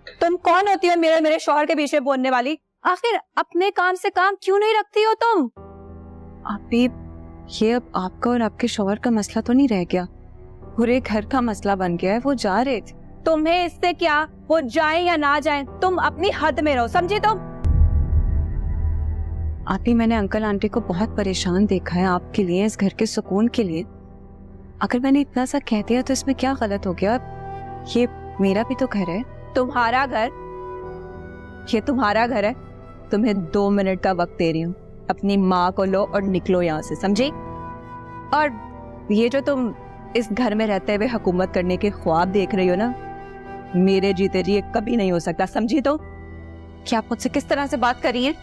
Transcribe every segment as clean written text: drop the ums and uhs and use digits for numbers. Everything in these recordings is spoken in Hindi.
तुम कौन होती हो मेरे मेरे शौहर के पीछे बोलने वाली? आखिर अपने काम से काम क्यों नहीं रखती हो तुम? आपी, ये अब आपका और आपके शौहर का मसला तो नहीं रह गया, पूरे घर का मसला बन गया है। वो जा रहे थे। तुम्हें इससे क्या, वो जाए या ना जाए, तुम अपनी हद में रहो, समझी तुम? आपी, मैंने अंकल आंटी को बहुत परेशान देखा है आपके लिए, इस घर के सुकून के लिए। अगर मैंने इतना सा कह दिया तो इसमें क्या गलत हो गया? ये मेरा भी तो घर है। तुम्हारा घर? ये तुम्हारा घर है? तुम्हें 2 मिनट का वक्त दे रही हूँ, अपनी माँ को लो और निकलो यहाँ से, समझी? और ये जो तुम इस घर में रहते हुए हुकूमत करने के ख्वाब देख रही हो ना, मेरे जीते जी ये कभी नहीं हो सकता, समझी? तो क्या आप मुझसे किस तरह से बात कर रही हैं?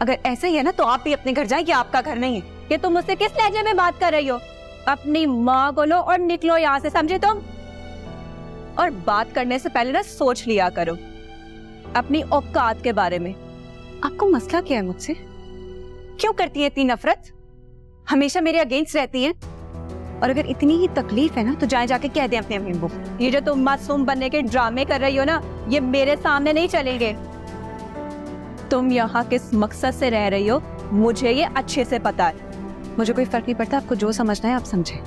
अगर ऐसे ही है ना तो आप भी अपने घर जाए, ये आपका घर नहीं है। ये तुम मुझसे किस लहजे में बात कर रही हो? अपनी माँ को लो और निकलो यहाँ से, समझे तुम? और बात करने से पहले ना सोच लिया करो अपनी औकात के बारे में। आपको मसला क्या है मुझसे? क्यों करती है इतनी नफरत? हमेशा मेरे अगेंस्ट रहती हैं। और अगर इतनी ही तकलीफ है ना तो जाए जाके कह दें अपने अम्मी को। ये जो तुम मासूम बनने के ड्रामे कर रही हो ना, ये मेरे सामने नहीं चलेंगे। तुम यहाँ किस मकसद से रह रही हो मुझे ये अच्छे से पता है। मुझे कोई फर्क नहीं पड़ता, आपको जो समझना है आप समझे।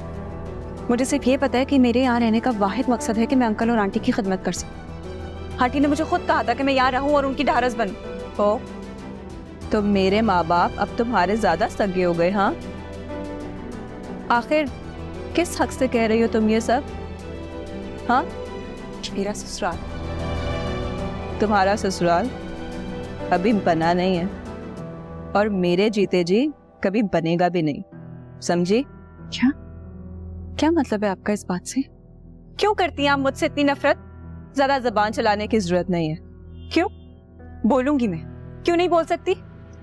मुझे सिर्फ ये पता है कि मेरे यहाँ रहने का वाहिद मकसद है कि मैं अंकल और आंटी की खिदमत कर सकूं। आंटी ने मुझे खुद कहा था कि मैं यहाँ रहूं और उनकी ढारस बनूं। हो तो मेरे माँ बाप अब तुम्हारे ज्यादा सगे हो गए? हाँ, आखिर किस हक से कह रही हो तुम ये सब? हाँ, मेरा ससुराल, तुम्हारा ससुराल अभी बना नहीं है और मेरे जीते जी कभी बनेगा भी नहीं, समझी? क्या क्या मतलब है आपका इस बात से? क्यों करती हैं आप मुझसे इतनी नफरत? ज्यादा जबान चलाने की जरूरत नहीं है। क्यों बोलूंगी मैं? क्यों नहीं बोल सकती?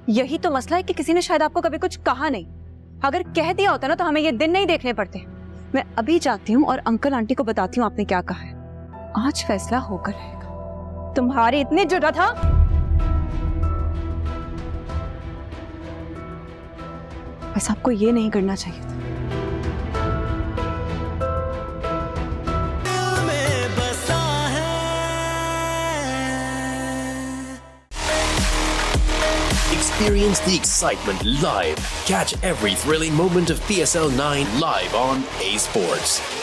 यही तो मसला है कि किसी ने शायद आपको कभी कुछ कहा नहीं। अगर कह दिया होता ना तो हमें ये दिन नहीं देखने पड़ते। मैं अभी जाती हूँ और अंकल आंटी को बताती हूँ आपने क्या कहा है। आज फैसला होकर रहेगा। तुम्हारी इतनी जुर्रत? हाँ, बस आपको ये नहीं करना चाहिए था। Experience the excitement live. Catch every thrilling moment of PSL 9 live on A Sports.